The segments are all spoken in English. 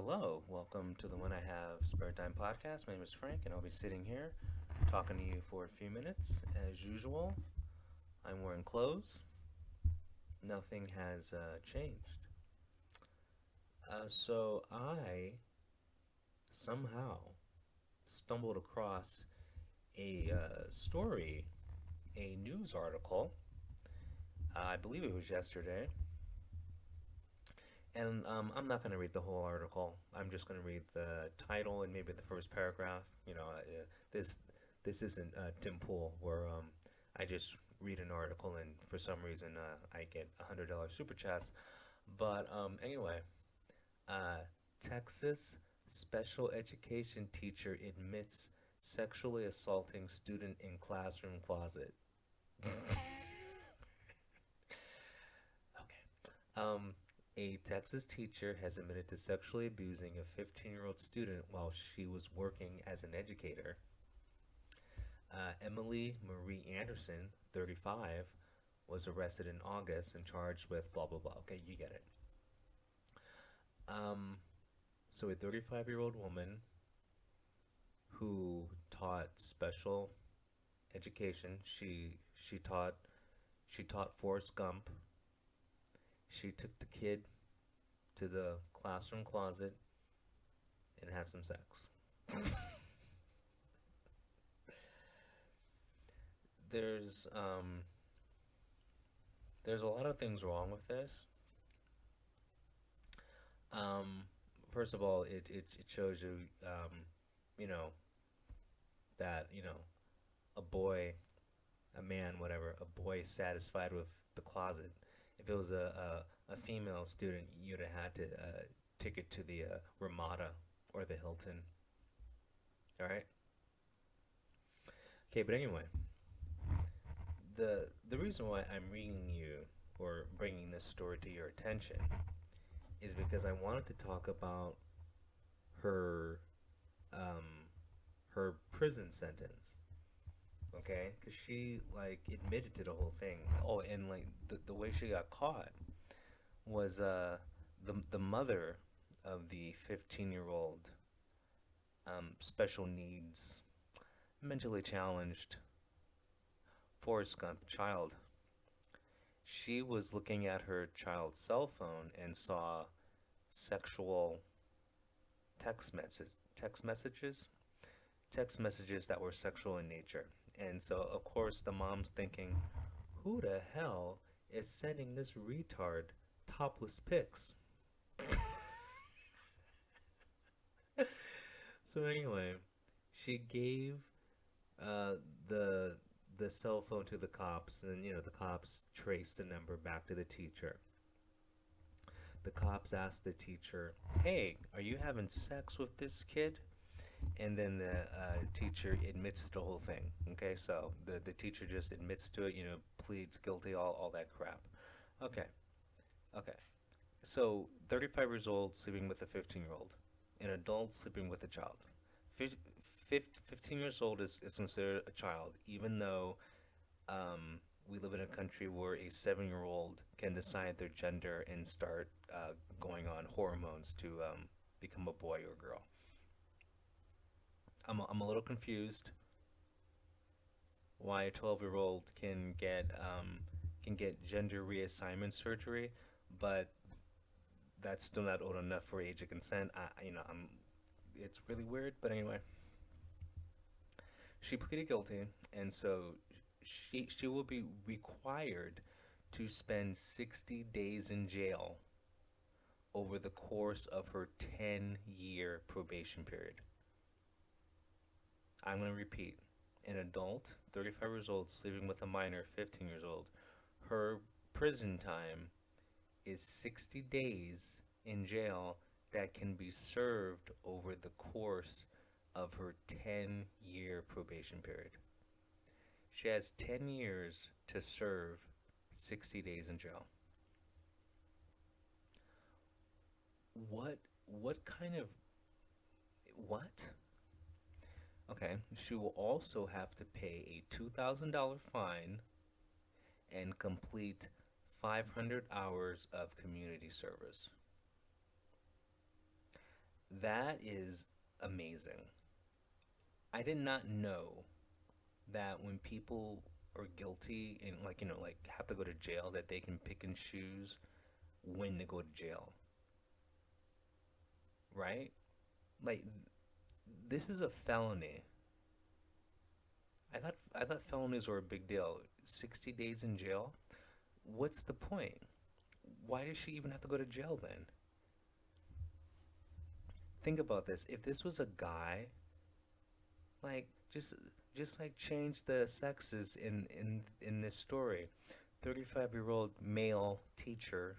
Hello, welcome to the When I Have Spare Time podcast. My name is Frank, and I'll be sitting here talking to you for a few minutes. As usual, I'm wearing clothes. Nothing has changed. So I somehow stumbled across a story, a news article. I believe it was yesterday. And I'm not going to read the whole article. I'm just going to read the title and maybe the first paragraph. This this isn't Tim Pool where I just read an article and for some reason I get $100 super chats. But anyway, uh, Texas special education teacher admits sexually assaulting student in classroom closet. Um, a Texas teacher has admitted to sexually abusing a 15-year-old student while she was working as an educator. Emily Marie Anderson, 35, was arrested in August and charged with blah blah blah. Okay, you get it. Um, so a 35-year-old woman who taught special education. She taught Forrest Gump. She took the kid to the classroom closet and had some sex. There's um there's a lot of things wrong with this. Um, First of all, it shows you you know that a boy, a man, whatever, a boy satisfied with the closet. If it was a female student, you'd have had to take it to the Ramada or the Hilton. All right. Okay, but anyway, the reason why I'm reading you or bringing this story to your attention is because I wanted to talk about her um her prison sentence. Okay, because she like admitted to the whole thing. Oh, and like the way she got caught was the mother of the 15-year-old special needs, mentally challenged Forrest Gump child. She was looking at her child's cell phone and saw sexual text messages, text messages that were sexual in nature. And so, of course, the mom's thinking, who the hell is sending this retard topless pics? So anyway, she gave uh, the the cell phone to the cops, and the cops traced the number back to the teacher. The cops asked the teacher, "Hey, are you having sex with this kid?" And then the teacher admits to the whole thing. Okay, so the teacher just admits to it, pleads guilty, all that crap. Okay, okay. So 35 years old sleeping with a 15-year old, an adult sleeping with a child. 15 years old is considered a child, even though we live in a country where a 7-year old can decide their gender and start going on hormones to become a boy or girl. I'm a little confused why a 12-year-old can get gender reassignment surgery, but that's still not old enough for age of consent. I'm it's really weird, but anyway, she pleaded guilty, and so she will be required to spend 60 days in jail over the course of her 10-year probation period. I'm going to repeat. An adult, 35 years old, sleeping with a minor, 15 years old, her prison time is 60 days in jail that can be served over the course of her 10-year probation period. She has 10 years to serve 60 days in jail. What kind of what? Okay, she will also have to pay a $2,000 fine and complete 500 hours of community service. That is amazing. I did not know that when people are guilty and like like have to go to jail that they can pick and choose when to go to jail, right? Like this is a felony. I thought felonies were a big deal. 60 days in jail? What's the point? Why does she even have to go to jail then? Think about this. If this was a guy, like just like change the sexes in this story. 35-year-old male teacher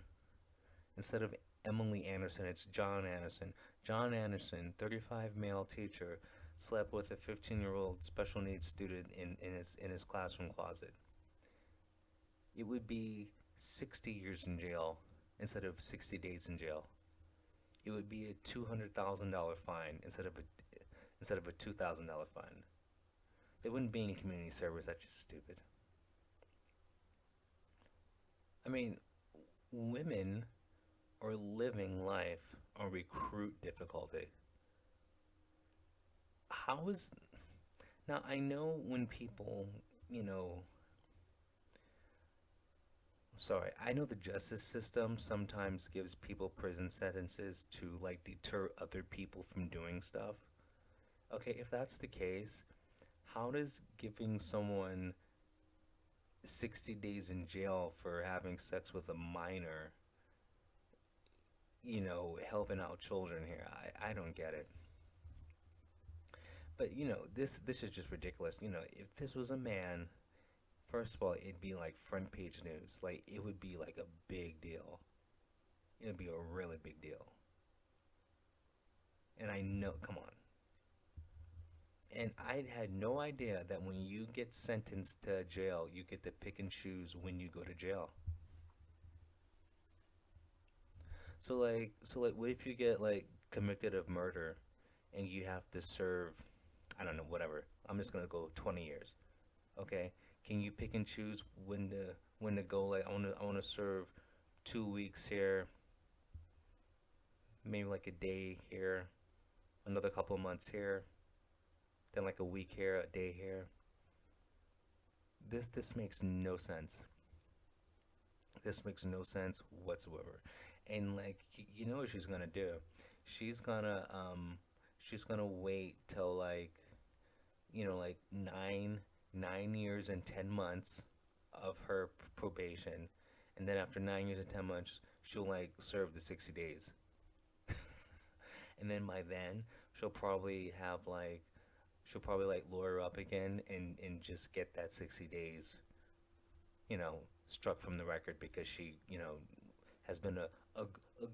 instead of Emily Anderson, it's John Anderson. John Anderson, 35 male teacher, slept with a 15-year-old special needs student in his classroom closet. It would be 60 years in jail instead of 60 days in jail. It would be a $200,000 fine instead of a $2,000 fine. They wouldn't be any community service. That's just stupid. I mean, women are living life on recruit difficulty. How is now? I know when people, you know, sorry, I know the justice system sometimes gives people prison sentences to like deter other people from doing stuff. Okay, if that's the case, how does giving someone 60 days in jail for having sex with a minor, helping out children here? I don't get it. But this is just ridiculous. If this was a man, first of all, it'd be like front page news. Like it would be like a big deal. It would be a really big deal. And I know, come on. And I had no idea that when you get sentenced to jail, you get to pick and choose when you go to jail. So like, what if you get like convicted of murder, and you have to serve, I don't know, whatever. I'm just gonna go 20 years. Okay, can you pick and choose when to go? Like, I wanna serve 2 weeks here, maybe like a day here, another couple of months here, then like a week here, a day here. This makes no sense. This makes no sense whatsoever. And like you know what she's gonna do? She's gonna she's gonna wait till like like 9 years and 10 months of her probation, and then after 9 years and 10 months, she'll like serve the 60 days, and then by then she'll probably like lawyer up again and just get that 60 days struck from the record because she has been a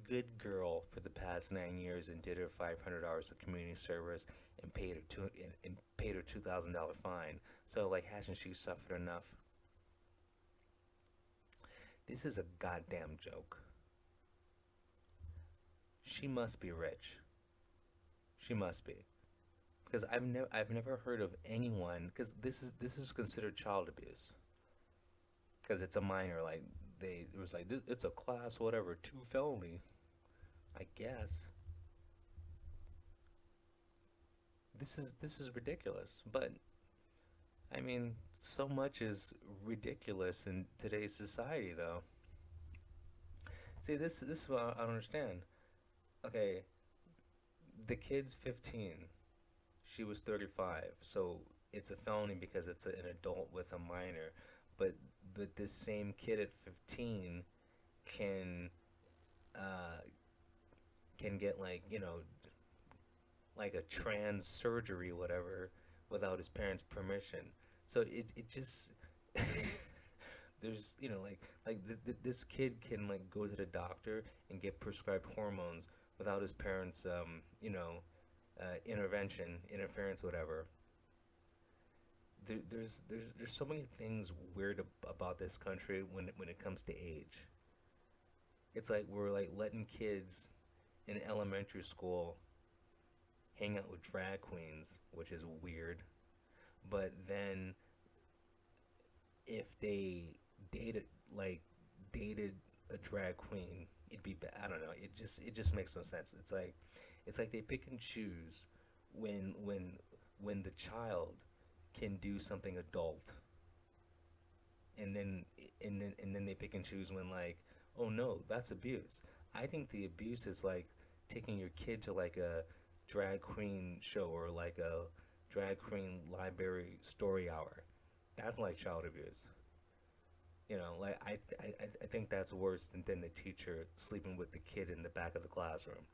good girl for the past 9 years and did her 500 hours of community service and paid her $2,000 fine. So like, hasn't she suffered enough? This is a goddamn joke. She must be rich. She must be because I've never heard of anyone because this is considered child abuse because it's a minor. Like they it was like it's a class whatever two felony, I guess. This is ridiculous. But I mean, so much is ridiculous in today's society, though. See, this is what I don't understand. Okay, the kid's 15. She was 35, so it's a felony because it's an adult with a minor. But this same kid at 15 can uh, can get like like a trans surgery whatever without his parents' permission. So it just there's this kid can like go to the doctor and get prescribed hormones without his parents interference whatever. There's so many things weird about this country when it comes to age. It's like we're like letting kids in elementary school hang out with drag queens, which is weird. But then if they dated like dated a drag queen, it'd be bad. I don't know. It just makes no sense. It's like It's like they pick and choose when when when the child can do something adult, and then they pick and choose when, like, oh no, that's abuse. I think the abuse is like taking your kid to like a drag queen show or like a drag queen library story hour. That's like child abuse. Like I think that's worse than the teacher sleeping with the kid in the back of the classroom.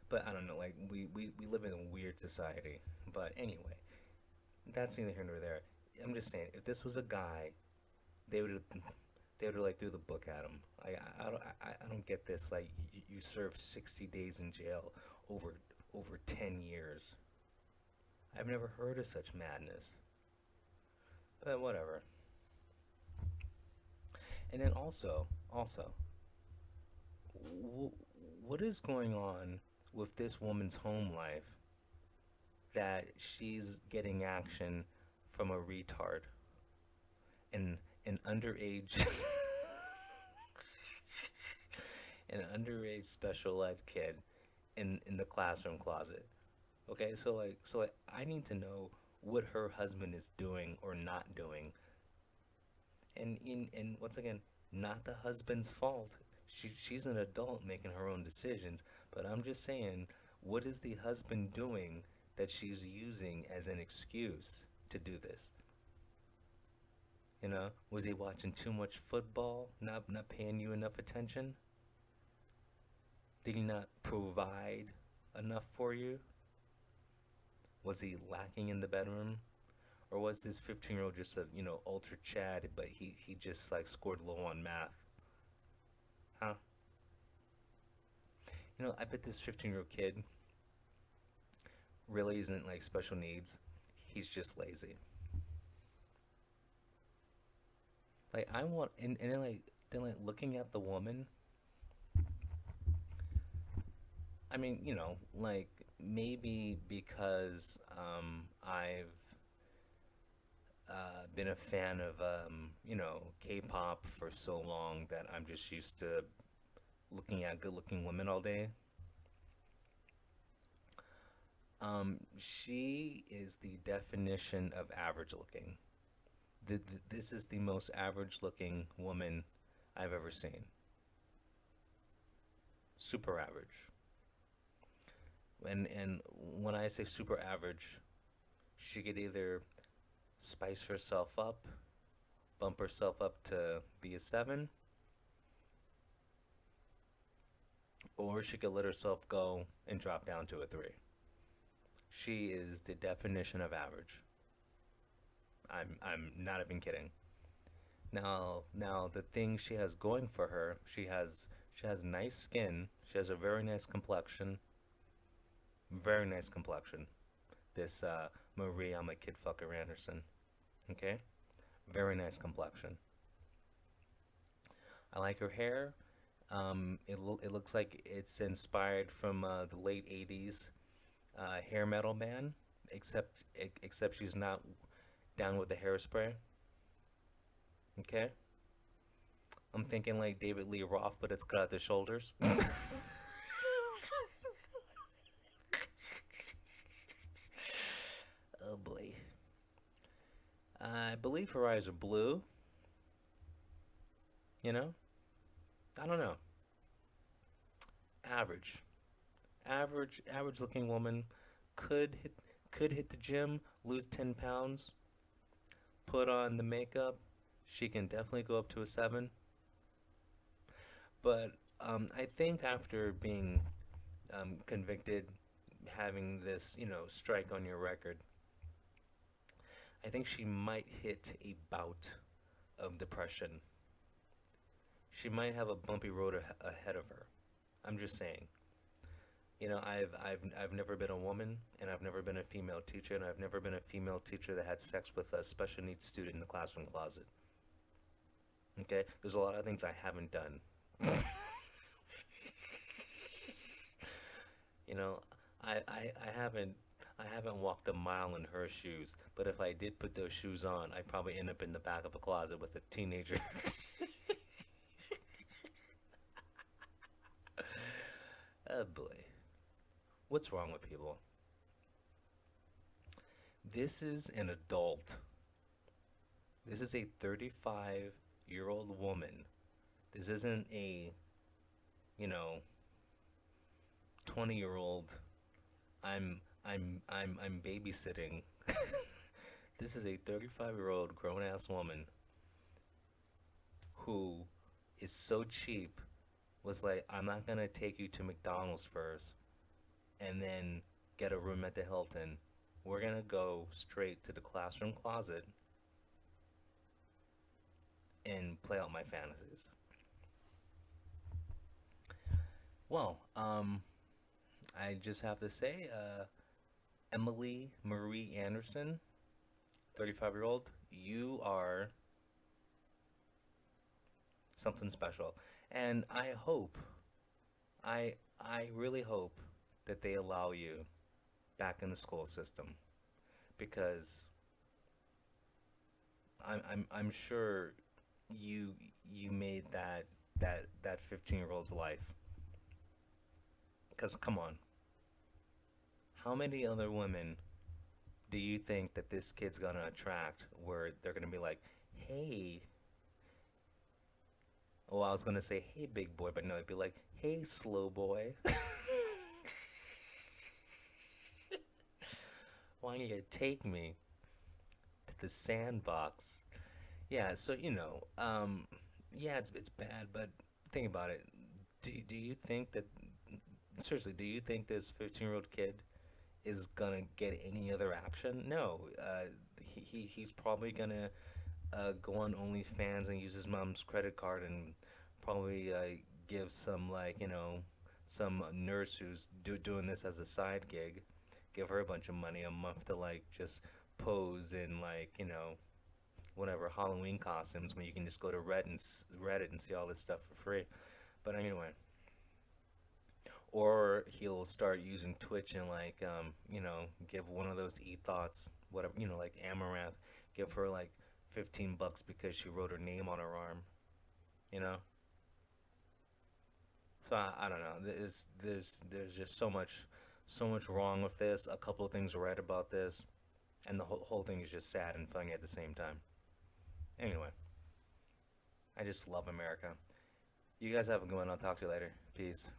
But I don't know, like we live in a weird society. But anyway, that's neither here nor there. I'm just saying, if this was a guy, they would have they would have like threw the book at him. I don't get this. Like you serve 60 days in jail over 10 years. I've never heard of such madness. But whatever. And then also, w- what is going on with this woman's home life that she's getting action from a retard, an an underage an underage special ed kid in the classroom closet. Okay, so like I need to know what her husband is doing or not doing. And once again, not the husband's fault. She's an adult making her own decisions, but I'm just saying, what is the husband doing that she's using as an excuse to do this? Was he watching too much football? Not paying you enough attention? Did he not provide enough for you? Was he lacking in the bedroom? Or was this 15-year-old just a, ultra Chad, but he just like scored low on math? Huh? I bet this 15-year-old kid really isn't like special needs. He's just lazy. Like I want and then like looking at the woman, I mean, like maybe because I've been a fan of K-pop for so long that I'm just used to looking at good-looking women all day. She is the definition of average looking. This is the most average looking woman I've ever seen. Super average. And when I say super average, she could either spice herself up, bump herself up to be a 7, or she could let herself go and drop down to a 3. She is the definition of average. I'm not even kidding. Now the thing she has going for her, she has nice skin. She has a very nice complexion. Very nice complexion. This Marie, I'm a kid fucker Anderson. Okay? Very nice complexion. I like her hair. It looks like it's inspired from the late '80s hair metal band, except she's not down with the hairspray. Okay, I'm thinking like David Lee Roth, but it's cut at the shoulders. Oh boy. I believe her eyes are blue. You know, I don't know. Average, average looking woman could hit the gym, lose 10 pounds, put on the makeup. She can definitely go up to a 7. But I think after being convicted, having this, strike on your record, I think she might hit a bout of depression. She might have a bumpy road ahead of her. I'm just saying. I've never been a woman, and I've never been a female teacher, and I've never been a female teacher that had sex with a special needs student in the classroom closet. Okay, there's a lot of things I haven't done. You know, I haven't walked a mile in her shoes, but if I did put those shoes on, I'd probably end up in the back of a closet with a teenager. Oh boy. What's wrong with people? This is an adult. This is a 35-year-old woman. This isn't a, you know, 20-year-old. I'm babysitting. This is a 35-year-old grown ass woman who is so cheap, was like, I'm not gonna take you to McDonald's first and then get a room at the Hilton. We're gonna go straight to the classroom closet and play out my fantasies. Well, I just have to say, Emily Marie Anderson, 35-year-old, you are something special. And I really hope that they allow you back in the school system because I'm sure you you made that 15-year-old's life. Because come on, how many other women do you think that this kid's gonna attract where they're gonna be like, hey, well, I was gonna say, hey, big boy, but no, it'd be like, hey, slow boy. Why don't you take me to the sandbox? Yeah, so yeah, it's bad, but think about it. Do you think that seriously? Do you think this 15-year-old kid is gonna get any other action? No. He's probably gonna go on OnlyFans and use his mom's credit card and probably give some like some nurse who's doing this as a side gig, give her a bunch of money a month to like just pose in like whatever Halloween costumes when you can just go to Reddit and see all this stuff for free. But anyway, or he'll start using Twitch and like give one of those e thoughts whatever like Amaranth, give her like $15 because she wrote her name on her arm, you know. So I don't know. There's just so much wrong with this. A couple of things right about this, and the whole thing is just sad and funny at the same time. Anyway, I just love America. You guys have a good one. I'll talk to you later. Peace.